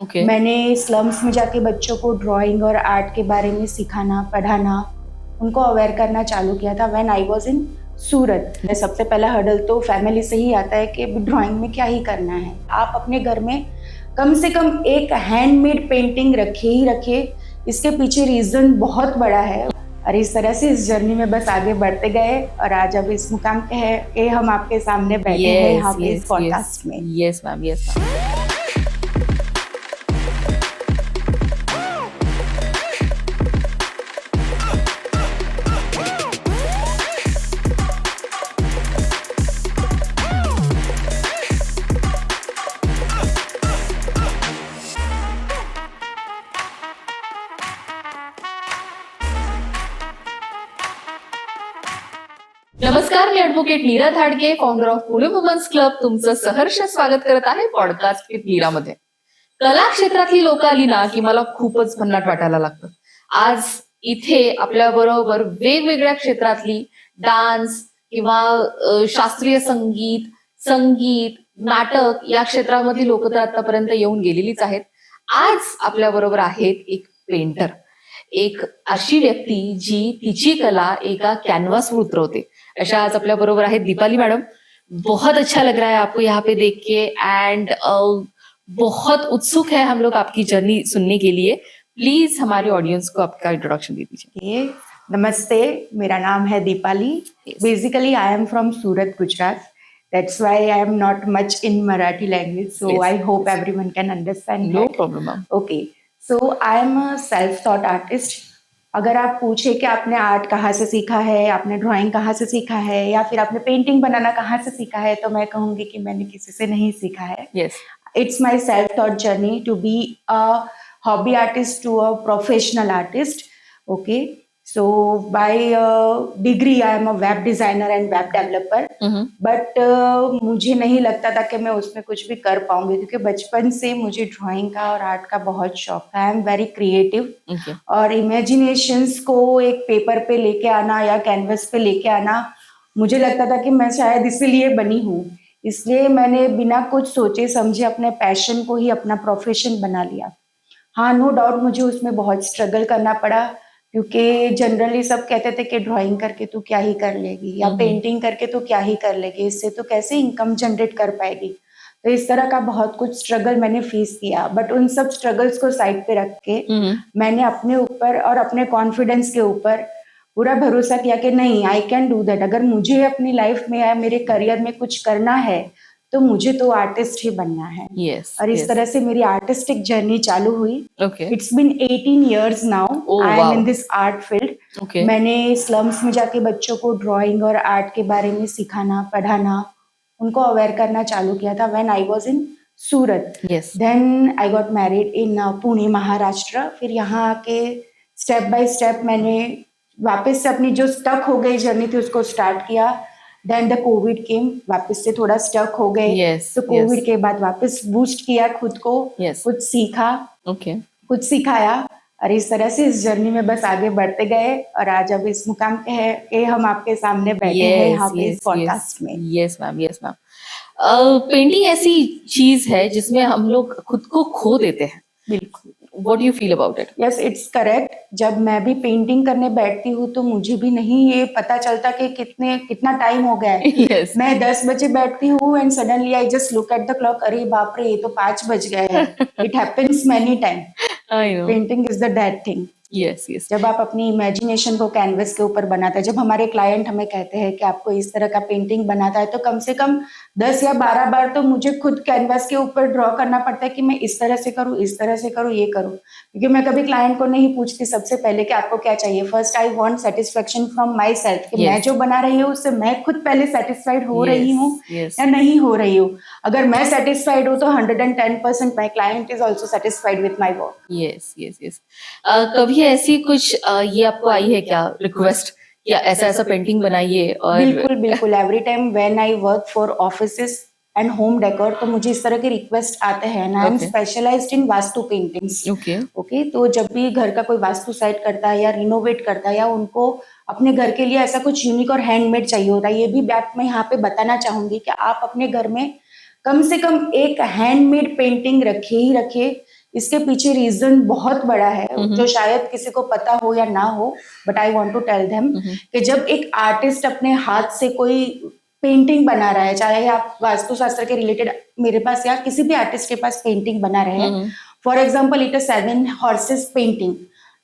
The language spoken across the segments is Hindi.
ओके। मैंने स्लम्स में जाके बच्चों को ड्राइंग और आर्ट के बारे में सिखाना, पढ़ाना, उनको अवेयर करना चालू किया था व्हेन आई वाज इन सूरत। सबसे पहला हर्डल तो फैमिली से ही आता है कि ड्राइंग में क्या ही करना है। आप अपने घर में कम से कम एक हैंडमेड पेंटिंग रखिए ही रखिए। इसके पीछे रीज़न बहुत बड़ा है और इस तरह से इस जर्नी में बस आगे बढ़ते गए और आज अब इस मुकाम पे है कि हम आपके सामने बैठे हैं यस, यहाँ पे इस यस, यस। पॉडकास्ट में। Yes ma'am, yes ma'am. नमस्कार, मी advocate Neera Dhadge, founder of Pune women's club, तुमचं सहर्ष स्वागत करत आहे पॉडकास्ट विथ नीरामध्ये. कला क्षेत्रातली लोक आली ना की मला खूपच भन्नाट वाटायला लागतं. आज इथे आपल्या बरोबर वेगवेगळ्या क्षेत्रातली डान्स किंवा शास्त्रीय संगीत, संगीत, नाटक या क्षेत्रामधली लोक तर आतापर्यंत येऊन गेलेलीच आहेत. आज आपल्या बरोबर आहेत एक पेंटर, एक अशी व्यक्ती जी तिची कला एका कॅनव्हासवर उतरवते. अशा आज आपल्या बरोबर आहेत दीपाली मैडम. बहुत अच्छा लग रहा है आपको यहाँ पे देख के एंड बहुत उत्सुक है हम लोग आपकी जर्नी सुनने के लिए. प्लीज हमारे ऑडियंस को आपका इंट्रोडक्शन दे दीजिए. नमस्ते, मेरा नाम है Deepali. Yes. Basically I am from Surat, Gujarat. That's why I am not much in Marathi language, so Yes, I hope yes. everyone can understand No that. problem, ma'am. Okay, so I am a self-taught artist. अगर आप पूछे कि आपने आर्ट कहाँ से सीखा है, आपने ड्राइंग कहाँ से सीखा है या फिर आपने पेंटिंग बनाना कहाँ से सीखा है, तो मैं कहूँगी कि मैंने किसी से नहीं सीखा है. Yes. It's my self-taught journey to be a hobby artist to a professional artist. Okay, so by degree I am a web designer and web developer. But मुझे नहीं लगता था कि मैं उसमें कुछ भी कर पाऊंगी क्योंकि बचपन से मुझे ड्राइंग का और आर्ट का बहुत शौक था. I am very creative Okay. और इमेजिनेशंस को एक पेपर पे लेके आना या कैनवस पे लेके आना मुझे लगता था कि मैं शायद इसीलिए बनी हूँ. इसलिए मैंने बिना कुछ सोचे समझे अपने पैशन को ही अपना प्रोफेशन बना लिया. हाँ, नो डाउट मुझे उसमें बहुत स्ट्रगल करना पड़ा क्योंकि जनरली सब कहते थे कि ड्राइंग करके तू क्या ही कर लेगी या पेंटिंग करके तू क्या ही कर लेगी, इससे तो कैसे इनकम जनरेट कर पाएगी. तो इस तरह का बहुत कुछ स्ट्रगल मैंने फेस किया. बट उन सब स्ट्रगल्स को साइड पे रख के मैंने अपने ऊपर और अपने कॉन्फिडेंस के ऊपर पूरा भरोसा किया कि नहीं, आई कैन डू दैट. अगर मुझे अपनी लाइफ में या मेरे करियर में कुछ करना है तो मुझे तो आर्टिस्ट ही बनना है. Yes. और इस तरह से मेरी आर्टिस्टिक जर्नी चालू हुई. Okay. It's been 18 years now. Oh, I am wow. In this art field. Okay. मैंने स्लम्स में जाके बच्चों को ड्राइंग और आर्ट के बारे में सिखाना, पढ़ाना, उनको अवेयर करना चालू किया था when I was in Surat. Yes. Then I got married in Pune, Maharashtra. फिर यहाँ आके स्टेप बाय स्टेप मैंने वापस से अपनी जो स्टक हो गई जर्नी थी उसको स्टार्ट किया. देन द कोविड केम, वापस से थोड़ा स्टक हो गए. Yes, तो कोविड yes. के बाद वापस बूस्ट किया खुद को. Yes. कुछ सीखा, Okay. कुछ सिखाया और इस तरह से इस जर्नी में बस आगे बढ़ते गए और आज अब इस मुकाम पे है कि हम आपके सामने बैठे हैं यहाँ पे इस पॉडकास्ट में. Yes ma'am, yes ma'am. Painting ऐसी चीज है जिसमें हम लोग खुद को खो देते हैं. बिल्कुल. What do you feel about it? Yes, it's correct. जब मैं भी पेंटिंग करने बैठती हूँ तो मुझे भी नहीं ये पता चलता कि कितना टाइम हो गया है. Yes. मैं 10 बजे बैठती हूँ and suddenly I just look at the clock, अरे बाप रे, ये तो 5 बज गए हैं. It happens many time. I know. Painting is the that thing. Yes, yes. जब आप अपनी इमेजिनेशन को कैनवस के ऊपर बनाते हैं, जब हमारे क्लाइंट हमें कहते हैं कि आपको इस तरह का पेंटिंग बनाता है तो कम से कम 10 या 12 बार तो मुझे खुद कैनवस के ऊपर ड्रॉ करना पड़ता है कि मैं इस तरह से करूँ, इस तरह से करूँ, ये करूँ. क्योंकि मैं कभी क्लाइंट को नहीं पूछती सबसे पहले कि आपको क्या चाहिए. First I want satisfaction from my self कि Yes. मैं जो बना रही हूँ उससे मैं खुद पहले सेटिस्फाइड हो रही हूँ Yes. या नहीं हो रही हूँ. अगर मैं सेटिस्फाइड हूँ तो 110% my client is also satisfied with my work. Yes, yes, yes. कभी ऐसी कुछ ये आपको आई है क्या रिक्वेस्ट या ऐसा ऐसा पेंटिंग बनाइए? और बिल्कुल बिल्कुल. Every time when I work for offices and home decor तो मुझे इस तरह के रिक्वेस्ट आते हैं. I am Okay. Specialized in vastu paintings. Okay. Okay, तो जब भी घर का कोई वास्तु साइट करता है या रिनोवेट करता है या उनको अपने घर के लिए ऐसा कुछ यूनिक और हैंडमेड चाहिए होता है, ये भी बात मैं यहाँ पे बताना चाहूंगी कि आप अपने घर में कम से कम एक हैंडमेड पेंटिंग रखिए ही रखिए. इसके पीछे रीजन बहुत बड़ा है हम्म। जो शायद किसी को पता हो या ना हो, but I want to tell them कि जब एक आर्टिस्ट अपने हाथ से कोई पेंटिंग बना रहा है, चाहे आप वास्तुशास्त्र के रिलेटेड मेरे पास या किसी भी आर्टिस्ट के पास पेंटिंग बना रहे हैं, for example it a 7 horses painting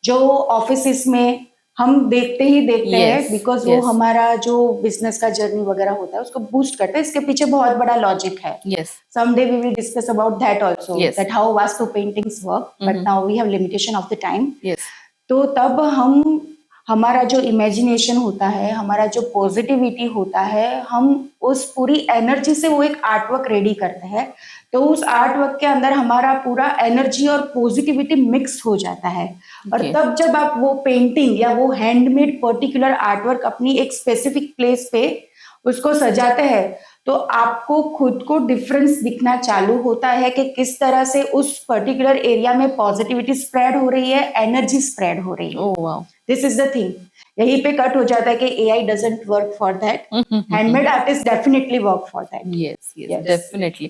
जो ऑफिस में हम देखते ही देखते Yes, हैं, बिकॉज वो yes. हमारा जो बिजनेस का जर्नी वगैरह होता है उसको बूस्ट करता है। इसके पीछे बहुत बड़ा लॉजिक है। Yes. Someday we will discuss about that also, Yes. that how Vastu paintings work, but now we have limitation of the time. Yes. तो तब हम हमारा जो इमेजिनेशन होता है, हमारा जो पॉजिटिविटी होता है, हम उस पूरी एनर्जी से वो एक आर्टवर्क रेडी करते हैं। तो उस आर्टवर्क के अंदर हमारा पूरा एनर्जी और पॉजिटिविटी मिक्स हो जाता है। और Okay. तब जब आप वो पेंटिंग या वो हैंडमेड पर्टिकुलर आर्टवर्क अपनी एक स्पेसिफिक प्लेस पे उसको सजाते हैं, तो आपको खुद को डिफरेंस दिखना चालू होता है कि किस तरह से उस पर्टिकुलर एरिया में पॉजिटिविटी स्प्रेड हो रही है, एनर्जी स्प्रेड हो रही है। Oh wow. This is the thing. यहीं पे कट हो जाता है कि AI doesn't work for that, handmade artist definitely work for that. Yes, yes, definitely.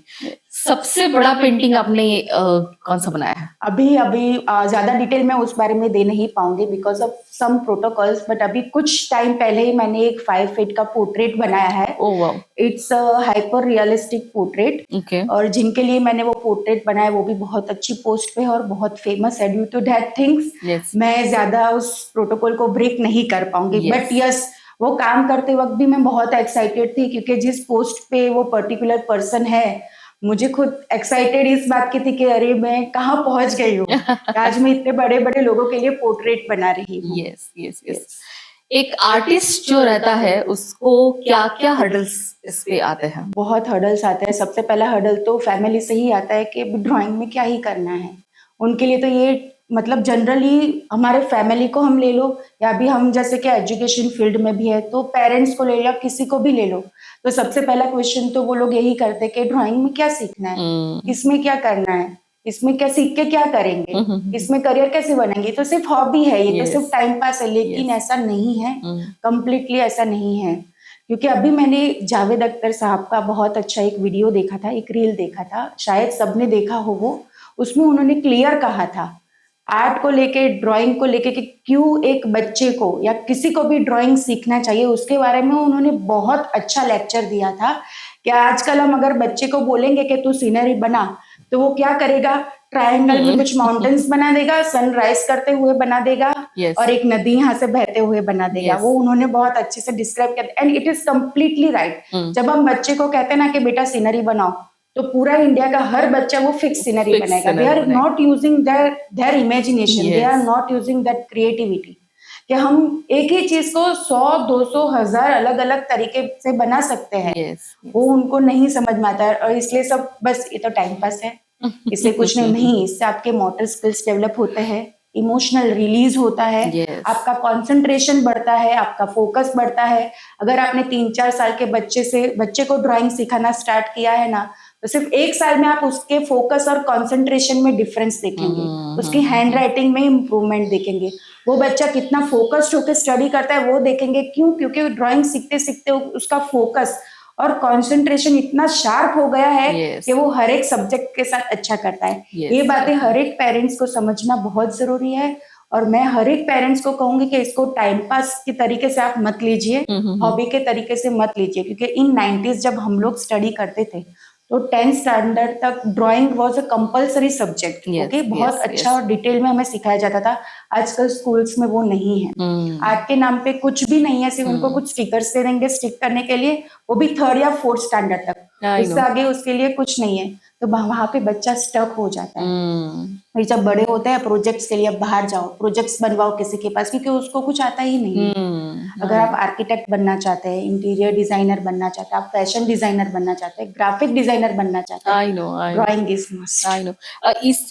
सबसे बड़ा पेंटिंग आपने कौन सा बनाया है? अभी अभी ज्यादा डिटेल में उस बारे में दे नहीं पाऊंगी because of some protocols, but अभी कुछ टाइम पहले ही मैंने एक 5 फीट का पोर्ट्रेट बनाया है। Oh wow. It's hyper realistic portrait. Okay. और जिनके लिए मैंने वो पोर्ट्रेट बनाया वो भी बहुत अच्छी पोस्ट पे है और बहुत फेमस है। Due to that things Yes. मैं ज्यादा उस प्रोटोकॉल को ब्रेक नहीं कर पाऊंगी। Yes. बट यस, वो काम करते वक्त भी मैं बहुत एक्साइटेड थी क्योंकि जिस पोस्ट पे वो पर्टिकुलर पर्सन है, मुझे खुद एक्साइटेड इस बात की थी कि अरे मैं कहाँ पहुंच गई हूँ। आज मैं इतने बड़े बड़े लोगों के लिए पोर्ट्रेट बना रही हूँ। Yes, yes, yes. एक आर्टिस्ट जो रहता है उसको क्या क्या हर्डल्स इस पे आते हैं? बहुत हर्डल्स आते हैं। सबसे पहला हर्डल तो फैमिली से ही आता है कि ड्राइंग में क्या ही करना है। उनके लिए तो ये मतलब जनरली हमारे फैमिली को हम ले लो या अभी हम जैसे कि एजुकेशन फील्ड में भी है तो पेरेंट्स को ले लो या किसी को भी ले लो, तो सबसे पहला क्वेश्चन तो वो लोग यही करते हैं कि ड्राइंग में क्या सीखना है, इसमें क्या करना है, इसमें क्या सीख के क्या करेंगे, इसमें करियर कैसे बनेंगे। तो सिर्फ हॉबी है, ये तो Yes. सिर्फ टाइम पास है। लेकिन Yes. ऐसा नहीं है, कंप्लीटली ऐसा नहीं है। क्योंकि अभी मैंने जावेद अख्तर साहब का बहुत अच्छा एक वीडियो देखा था, एक रील देखा था, शायद सबने देखा हो वो। उसमें उन्होंने क्लियर कहा था आर्ट को लेके, ड्राइंग को लेके कि क्यों एक बच्चे को या किसी को भी ड्राइंग सीखना चाहिए, उसके बारे में उन्होंने बहुत अच्छा लेक्चर दिया था। कि आजकल हम अगर बच्चे को बोलेंगे कि तू सीनरी बना, तो वो क्या करेगा, ट्रायंगल में कुछ माउंटेन्स बना देगा, सनराइज करते हुए बना देगा, Yes. और एक नदी यहाँ से बहते हुए बना देगा। Yes. वो उन्होंने बहुत अच्छे से डिस्क्राइब किया and it is completely right. जब हम बच्चे को कहते हैं ना कि बेटा सीनरी बनाओ, तो पूरा इंडिया का हर बच्चा वो फिक्स सीनरी Fixed बनाएगा। दे scenery आर बनाएगा। Not using their imagination, they Yes. Are not using that creativity कि हम एक ही चीज को 100, 200, 1000 अलग अलग तरीके से बना सकते हैं। Yes. वो उनको नहीं समझ में आता है और इसलिए सब बस ये तो टाइम पास है, इससे कुछ नहीं। इससे आपके मोटर स्किल्स डेवलप होते हैं, इमोशनल रिलीज होता है, Yes. आपका कंसंट्रेशन बढ़ता है, आपका फोकस बढ़ता है। अगर आपने 3-4 साल के बच्चे को ड्राइंग सिखाना स्टार्ट किया है ना, तो सिर्फ 1 साल में आप उसके फोकस और कंसंट्रेशन में डिफरेंस देखेंगे, उसकी हैंड राइटिंग में इम्प्रूवमेंट देखेंगे, वो बच्चा कितना फोकस्ड होकर स्टडी करता है वो देखेंगे। क्यों? क्योंकि ड्राइंग सीखते सीखते उसका फोकस और कंसंट्रेशन इतना शार्प हो गया है Yes. कि वो हर एक सब्जेक्ट के साथ अच्छा करता है। Yes. ये बातें हर एक पेरेंट्स को समझना बहुत जरूरी है और मैं हर एक पेरेंट्स को कहूंगी कि इसको टाइम पास के तरीके से आप मत लीजिए, हॉबी के तरीके से मत लीजिए। क्योंकि इन 90s जब हम लोग स्टडी करते थे तो 10th स्टैंडर्ड तक drawing was a compulsory subject. Yes, okay, बहुत yes, अच्छा yes. और डिटेल में हमें सिखाया जाता था। आजकल स्कूल्स में वो नहीं है। आर्ट के नाम पे कुछ भी नहीं है, सिर्फ उनको कुछ स्टिकर्स दे देंगे स्टिक करने के लिए, वो भी 3rd या 4th स्टैंडर्ड तक। I उससे know. आगे उसके लिए कुछ नहीं है, तो वहां पे बच्चा स्टक हो जाता है। फिर जब बड़े होते हैं प्रोजेक्ट्स के लिए, अब बाहर जाओ, प्रोजेक्ट्स बनवाओ किसी के पास, क्योंकि उसको कुछ आता ही नहीं है। अगर आप आर्किटेक्ट बनना चाहते हैं, इंटीरियर डिजाइनर बनना चाहते हैं, आप फैशन डिजाइनर बनना चाहते हैं, ग्राफिक डिजाइनर बनना चाहते हैं, I know, I know. Drawing is must. I know.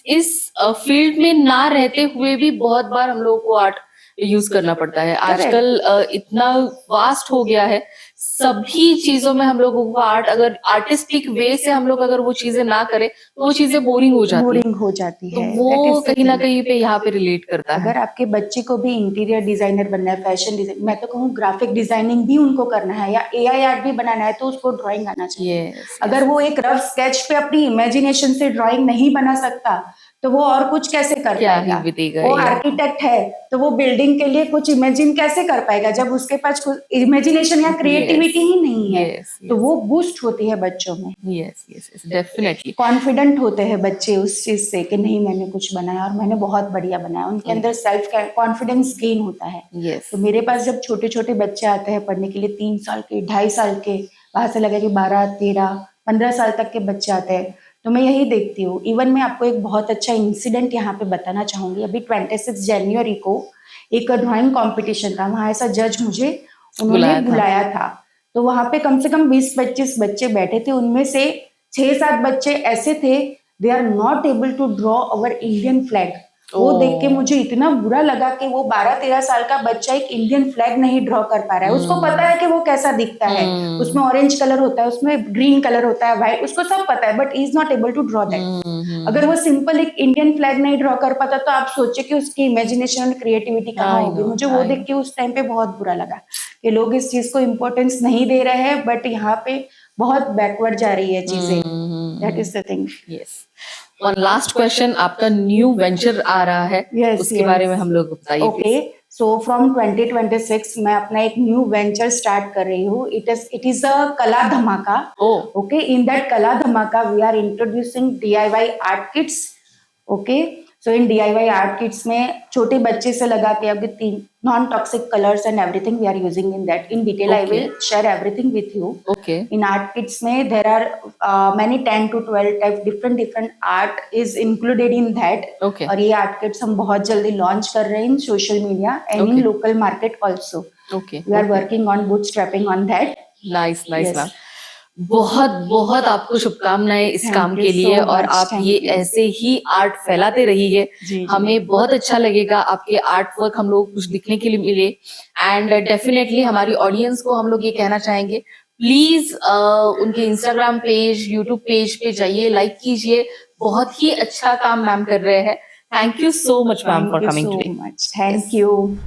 इस फील्ड में ना रहते हुए भी बहुत बार हम लोग को आर्ट यूज करना पड़ता है। आजकल इतना वास्ट हो गया है, सभी चीजों में हम लोगों को आर्ट, अगर आर्टिस्टिक वे से हम लोग अगर वो चीजें ना करें तो वो चीजें बोरिंग हो जाती है। बोरिंग हो जाती तो है। वो That is the कहीं ना thing. कहीं पे यहाँ पे रिलेट करता है। अगर आपके बच्चे को भी इंटीरियर डिजाइनर बनना है, फैशन डिजाइन, मैं तो कहूँ ग्राफिक डिजाइनिंग भी उनको करना है या एआई आर्ट भी बनाना है, तो उसको ड्राइंग आना चाहिए। Yes, अगर वो एक रफ स्केच पे अपनी इमेजिनेशन से ड्राइंग नहीं बना सकता, तो वो और कुछ कैसे कर क्या ही पाएगा? बीतेगा, वो या। आर्किटेक्ट है तो वो बिल्डिंग के लिए कुछ इमेजिन कैसे कर पाएगा जब उसके पास कुछ इमेजिनेशन या क्रिएटिविटी ही नहीं है। यस तो वो बूस्ट होती है बच्चों में, yes yes yes, definitely. Confident होते हैं बच्चे उस चीज से कि नहीं मैंने कुछ बनाया और मैंने बहुत बढ़िया बनाया, उनके अंदर सेल्फ कॉन्फिडेंस गेन होता है। यस तो मेरे पास जब छोटे छोटे बच्चे आते हैं पढ़ने के लिए, 3 साल के, 2.5 साल के, वहां से लगे कि 12, 13, 15 साल तक के बच्चे आते हैं, तो मैं यही देखती हूँ। इवन मैं आपको एक बहुत अच्छा इंसिडेंट यहाँ पे बताना चाहूंगी। अभी 26 जनवरी को एक ड्राइंग कंपटीशन था, वहाँ ऐसा जज मुझे उन्होंने बुलाया था। तो वहाँ पे कम से कम 20-25 बच्चे बैठे थे, उनमें से 6-7 बच्चे ऐसे थे they are not able to draw our Indian flag. वो देख के मुझे इतना बुरा लगा कि वो 12-13 साल का बच्चा एक इंडियन फ्लैग नहीं ड्रॉ कर पा रहा है। उसको पता है कि वो कैसा दिखता है, उसमें ऑरेंज कलर होता है, उसमें ग्रीन कलर होता है, व्हाइट, उसको सब पता है, but is not able to draw that. अगर वो सिंपल एक इंडियन फ्लैग नहीं ड्रॉ कर पाता तो आप सोचे कि उसकी इमेजिनेशन और क्रिएटिविटी कहाँ होगी। मुझे वो देख के उस टाइम पे बहुत बुरा लगा कि लोग इस चीज को इम्पोर्टेंस नहीं दे रहे हैं, बट यहाँ पे बहुत बैकवर्ड जा रही है चीजें। That is the thing. Yes. One last question, आपका न्यू वेंचर आ रहा है, Yes, उसके बारे में हम लोग बताइए। ओके, सो फ्रॉम 2026 मैं अपना एक न्यू वेंचर स्टार्ट कर रही हूँ। इट इज अ कला धमाका। Okay, in that Kala Dhamaka we are introducing DIY art kits. Okay, so in DIY art kits में छोटे बच्चे से लगा के अभी 3 non toxic colours and everything we are using in that. In detail I will share everything with you. Okay. In art kits में there are many 10 to 12 type different art is included in that. Okay. और ये आर्ट किट्स हम बहुत जल्दी लॉन्च कर रहे हैं in social media and in local market also. Okay, we are working on bootstrapping on that. Nice nice ma'am, बहुत बहुत आपको शुभकामनाएं इस काम के लिए, और आप ये ऐसे ही आर्ट फैलाते रहिए। हमें बहुत अच्छा लगेगा आपके आर्ट वर्क हम लोग कुछ दिखने के लिए मिले। एंड डेफिनेटली हमारी ऑडियंस को हम लोग ये कहना चाहेंगे, प्लीज उनके इंस्टाग्राम पेज, यूट्यूब पेज पे जाइए, लाइक कीजिए, बहुत ही अच्छा काम मैम कर रहे हैं। Thank you so much ma'am for coming today. Thank you.